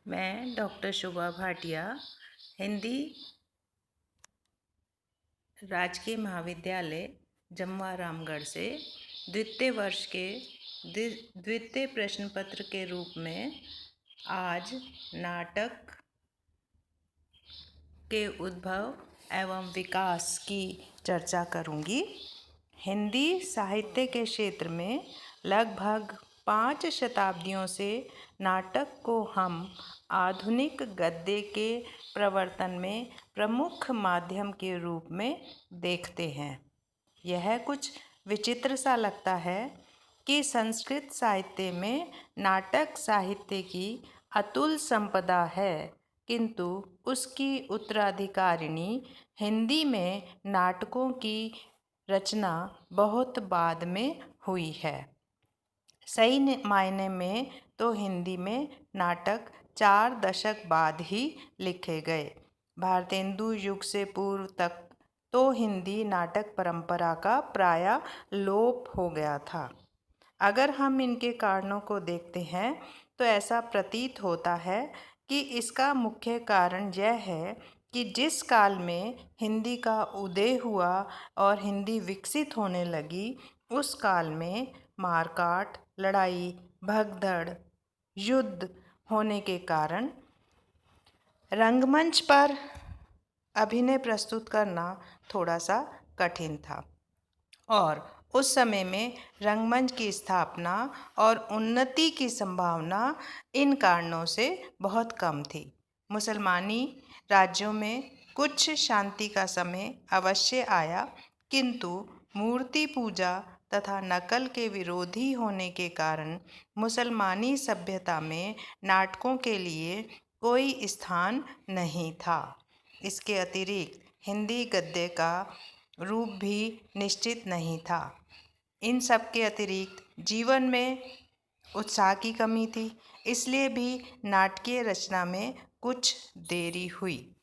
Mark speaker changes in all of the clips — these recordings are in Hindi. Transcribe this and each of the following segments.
Speaker 1: मैं डॉक्टर शुभा भाटिया हिंदी राजकीय महाविद्यालय जमुआ रामगढ़ से द्वितीय वर्ष के द्वितीय प्रश्न पत्र के रूप में आज नाटक के उद्भव एवं विकास की चर्चा करूंगी। हिंदी साहित्य के क्षेत्र में लगभग 5 शताब्दियों से नाटक को हम आधुनिक गद्य के प्रवर्तन में प्रमुख माध्यम के रूप में देखते हैं। यह कुछ विचित्र सा लगता है कि संस्कृत साहित्य में नाटक साहित्य की अतुल संपदा है, किंतु उसकी उत्तराधिकारिणी हिंदी में नाटकों की रचना बहुत बाद में हुई है। सही मायने में तो हिंदी में नाटक 4 दशक बाद ही लिखे गए। भारतेंदु युग से पूर्व तक तो हिंदी नाटक परंपरा का प्रायः लोप हो गया था। अगर हम इनके कारणों को देखते हैं तो ऐसा प्रतीत होता है कि इसका मुख्य कारण यह है कि जिस काल में हिंदी का उदय हुआ और हिंदी विकसित होने लगी, उस काल में मारकाट, लड़ाई, भगदड़, युद्ध होने के कारण रंगमंच पर अभिनय प्रस्तुत करना थोड़ा सा कठिन था और उस समय में रंगमंच की स्थापना और उन्नति की संभावना इन कारणों से बहुत कम थी। मुसलमानी राज्यों में कुछ शांति का समय अवश्य आया, किंतु मूर्ति पूजा तथा नकल के विरोधी होने के कारण मुसलमानी सभ्यता में नाटकों के लिए कोई स्थान नहीं था। इसके अतिरिक्त हिंदी गद्य का रूप भी निश्चित नहीं था। इन सब के अतिरिक्त जीवन में उत्साह की कमी थी, इसलिए भी नाटकीय रचना में कुछ देरी हुई।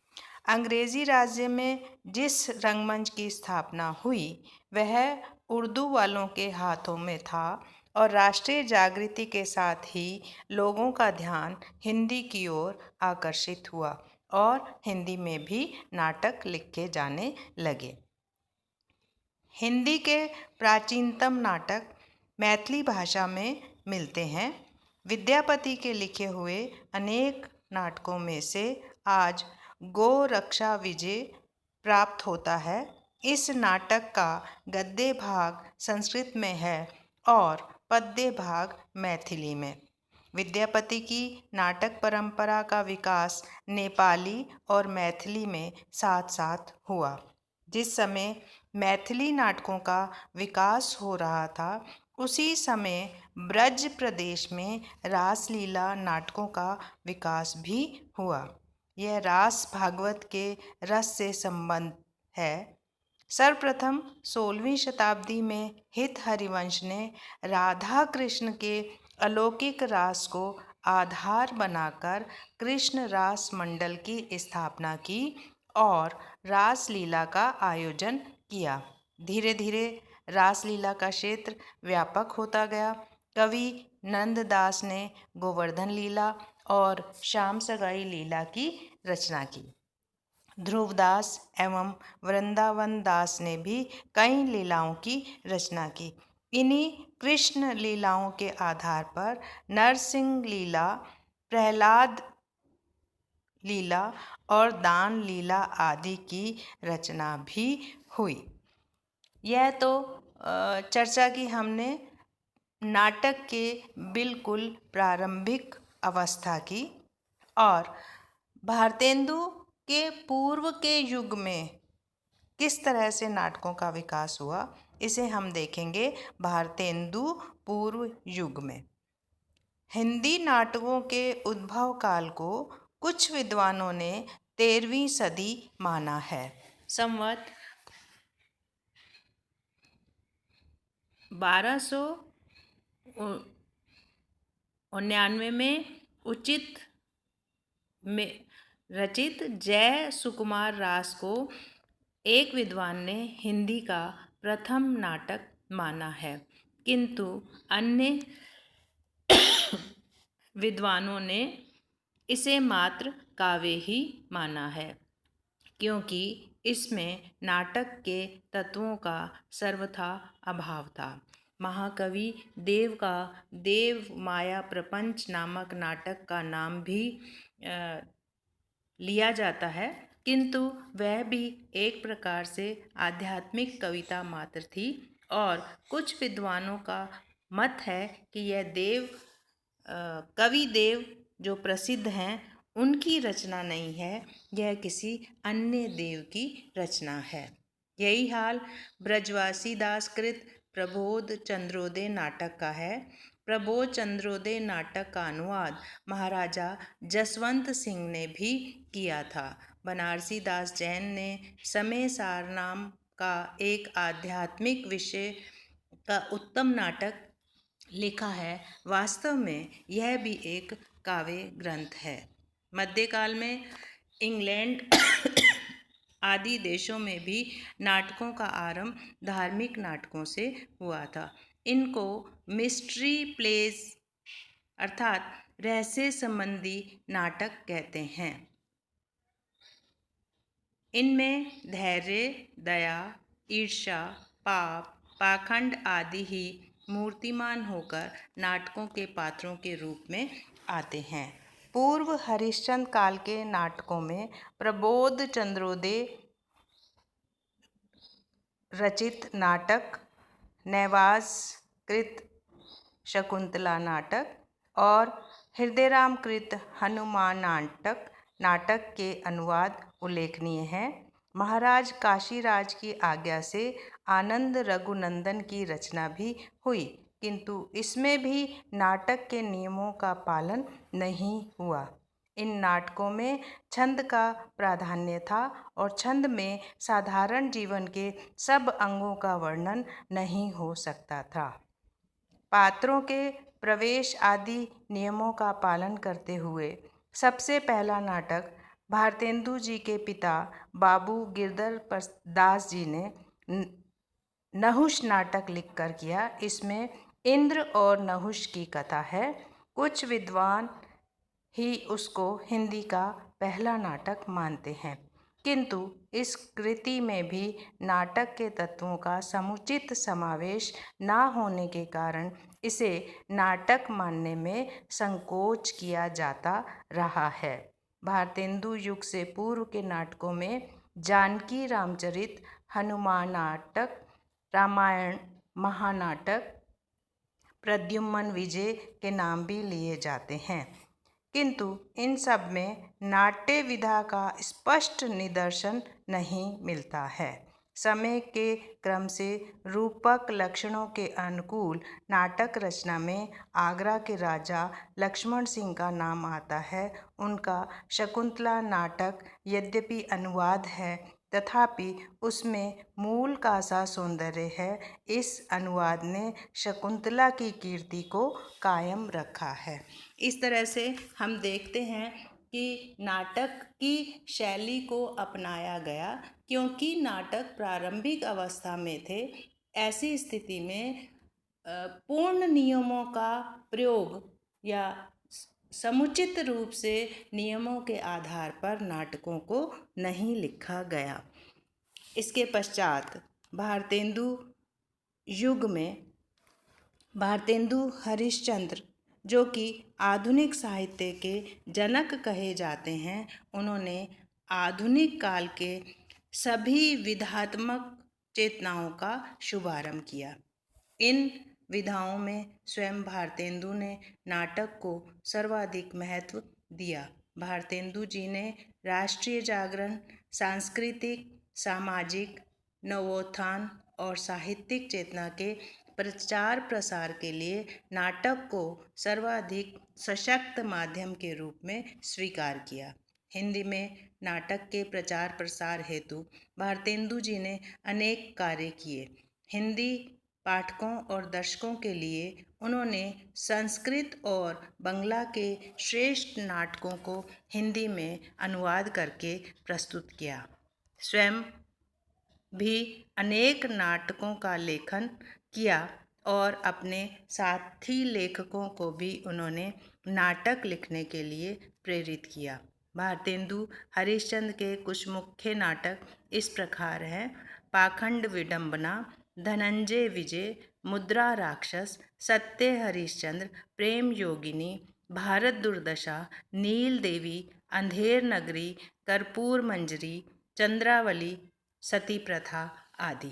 Speaker 1: अंग्रेजी राज्य में जिस रंगमंच की स्थापना हुई वह उर्दू वालों के हाथों में था और राष्ट्रीय जागृति के साथ ही लोगों का ध्यान हिंदी की ओर आकर्षित हुआ और हिंदी में भी नाटक लिखे जाने लगे। हिंदी के प्राचीनतम नाटक मैथिली भाषा में मिलते हैं। विद्यापति के लिखे हुए अनेक नाटकों में से आज गो रक्षा विजय प्राप्त होता है। इस नाटक का गद्य भाग संस्कृत में है और पद्य भाग मैथिली में। विद्यापति की नाटक परंपरा का विकास नेपाली और मैथिली में साथ साथ हुआ। जिस समय मैथिली नाटकों का विकास हो रहा था, उसी समय ब्रज प्रदेश में रासलीला नाटकों का विकास भी हुआ। यह रास भागवत के रस से संबंध है। सर्वप्रथम 16वीं शताब्दी में हित हरिवंश ने राधा कृष्ण के अलौकिक रास को आधार बनाकर कृष्ण रास मंडल की स्थापना की और रासलीला का आयोजन किया। धीरे धीरे रासलीला का क्षेत्र व्यापक होता गया। कवि नंददास ने गोवर्धन लीला और श्याम सगाई लीला की रचना की। ध्रुवदास एवं वृंदावन दास ने भी कई लीलाओं की रचना की। इन्हीं कृष्ण लीलाओं के आधार पर नरसिंह लीला, प्रहलाद लीला और दान लीला आदि की रचना भी हुई। यह तो चर्चा की हमने नाटक के बिल्कुल प्रारंभिक अवस्था की और भारतेंदु के पूर्व के युग में किस तरह से नाटकों का विकास हुआ, इसे हम देखेंगे भारतेंदु पूर्व युग में। हिंदी नाटकों के उद्भव काल को कुछ विद्वानों ने 13वीं सदी माना है। संवत 1299 में उचित में रचित जय सुकुमार रास को एक विद्वान ने हिंदी का प्रथम नाटक माना है, किंतु अन्य विद्वानों ने इसे मात्र काव्य ही माना है, क्योंकि इसमें नाटक के तत्वों का सर्वथा अभाव था। महाकवि देव का देव माया प्रपंच नामक नाटक का नाम भी लिया जाता है, किंतु वह भी एक प्रकार से आध्यात्मिक कविता मात्र थी और कुछ विद्वानों का मत है कि यह कवि देव जो प्रसिद्ध हैं उनकी रचना नहीं है, यह किसी अन्य देव की रचना है। यही हाल ब्रजवासी दास कृत प्रबोध चंद्रोदय नाटक का है। प्रबोध चंद्रोदय नाटक का अनुवाद महाराजा जसवंत सिंह ने भी किया था। बनारसी दास जैन ने समय सार नाम का एक आध्यात्मिक विषय का उत्तम नाटक लिखा है। वास्तव में यह भी एक काव्य ग्रंथ है। मध्यकाल में इंग्लैंड आदि देशों में भी नाटकों का आरंभ धार्मिक नाटकों से हुआ था। इनको मिस्ट्री प्लेस अर्थात रहस्य संबंधी नाटक कहते हैं। इनमें धैर्य, दया, ईर्ष्या, पाप, पाखंड आदि ही मूर्तिमान होकर नाटकों के पात्रों के रूप में आते हैं। पूर्व हरिश्चंद्र काल के नाटकों में प्रबोध चंद्रोदय रचित नाटक, नवाज कृत शकुंतला नाटक और हृदयराम कृत हनुमान नाटक के अनुवाद उल्लेखनीय हैं। महाराज काशीराज की आज्ञा से आनंद रघुनंदन की रचना भी हुई, किंतु इसमें भी नाटक के नियमों का पालन नहीं हुआ। इन नाटकों में छंद का प्राधान्य था और छंद में साधारण जीवन के सब अंगों का वर्णन नहीं हो सकता था। पात्रों के प्रवेश आदि नियमों का पालन करते हुए सबसे पहला नाटक भारतेंदु जी के पिता बाबू गिरधर दास जी ने नहुष नाटक लिखकर किया। इसमें इंद्र और नहुष की कथा है। कुछ विद्वान ही उसको हिंदी का पहला नाटक मानते हैं, किंतु इस कृति में भी नाटक के तत्वों का समुचित समावेश न होने के कारण इसे नाटक मानने में संकोच किया जाता रहा है। भारतेंदु युग से पूर्व के नाटकों में जानकी रामचरित, हनुमान नाटक, रामायण महानाटक, प्रद्युम्न विजय के नाम भी लिए जाते हैं, किंतु इन सब में नाट्य विधा का स्पष्ट निदर्शन नहीं मिलता है। समय के क्रम से रूपक लक्षणों के अनुकूल नाटक रचना में आगरा के राजा लक्ष्मण सिंह का नाम आता है। उनका शकुंतला नाटक यद्यपि अनुवाद है, तथापि उसमें मूल का सा सौंदर्य है। इस अनुवाद ने शकुंतला की कीर्ति को कायम रखा है। इस तरह से हम देखते हैं कि नाटक की शैली को अपनाया गया, क्योंकि नाटक प्रारंभिक अवस्था में थे। ऐसी स्थिति में पूर्ण नियमों का प्रयोग या समुचित रूप से नियमों के आधार पर नाटकों को नहीं लिखा गया। इसके पश्चात भारतेंदु युग में भारतेंदु हरिश्चंद्र, जो कि आधुनिक साहित्य के जनक कहे जाते हैं, उन्होंने आधुनिक काल के सभी विधात्मक चेतनाओं का शुभारंभ किया। इन विधाओं में स्वयं भारतेंदु ने नाटक को सर्वाधिक महत्व दिया। भारतेंदु जी ने राष्ट्रीय जागरण, सांस्कृतिक, सामाजिक नवोत्थान और साहित्यिक चेतना के प्रचार प्रसार के लिए नाटक को सर्वाधिक सशक्त माध्यम के रूप में स्वीकार किया। हिंदी में नाटक के प्रचार प्रसार हेतु भारतेंदु जी ने अनेक कार्य किए। हिंदी पाठकों और दर्शकों के लिए उन्होंने संस्कृत और बंगला के श्रेष्ठ नाटकों को हिंदी में अनुवाद करके प्रस्तुत किया। स्वयं भी अनेक नाटकों का लेखन किया और अपने साथी लेखकों को भी उन्होंने नाटक लिखने के लिए प्रेरित किया। भारतेंदु हरिश्चंद्र के कुछ मुख्य नाटक इस प्रकार हैं: पाखंड विडंबना, धनंजय विजय, मुद्रा राक्षस, सत्य हरिश्चंद्र, प्रेम योगिनी, भारत दुर्दशा, नील देवी, अंधेर नगरी, कर्पूर मंजरी, चंद्रावली, सती प्रथा आदि।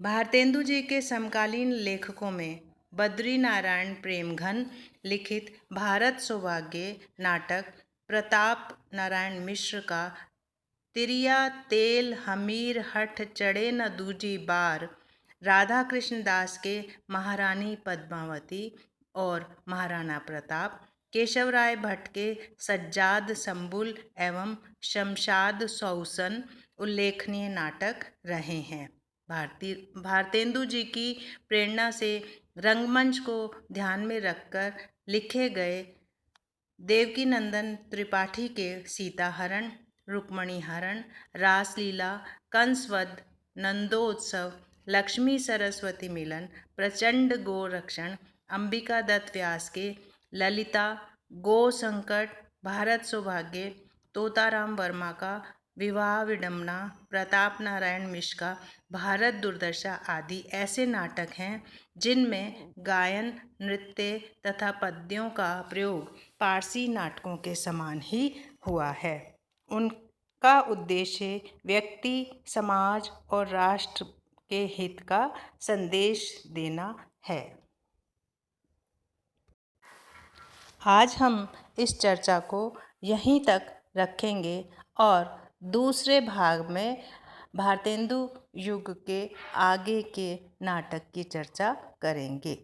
Speaker 1: भारतेंदु जी के समकालीन लेखकों में बद्री नारायण प्रेमघन लिखित भारत सौभाग्य नाटक, प्रताप नारायण मिश्र का तिरिया तेल हमीर हठ चढ़े न दूजी बार, राधा कृष्ण दास के महारानी पद्मावती और महाराणा प्रताप, केशवराय भट्ट के सज्जाद संबुल एवं शमशाद सौसन उल्लेखनीय नाटक रहे हैं। भारतेंदु जी की प्रेरणा से रंगमंच को ध्यान में रखकर लिखे गए देवकीनंदन त्रिपाठी के सीताहरण, रुक्मणी हरण, रासलीला, कंसवध, नंदोत्सव, लक्ष्मी सरस्वती मिलन, प्रचंड गोरक्षण, अंबिका दत्त व्यास के ललिता, गो संकट, भारत सौभाग्य, तोताराम वर्मा का विवाह विडंबना, प्रताप नारायण मिश्र का भारत दुर्दशा आदि ऐसे नाटक हैं जिनमें गायन, नृत्य तथा पद्यों का प्रयोग पारसी नाटकों के समान ही हुआ है। उनका उद्देश्य व्यक्ति, समाज और राष्ट्र के हित का संदेश देना है। आज हम इस चर्चा को यहीं तक रखेंगे और दूसरे भाग में भारतेंदु युग के आगे के नाटक की चर्चा करेंगे।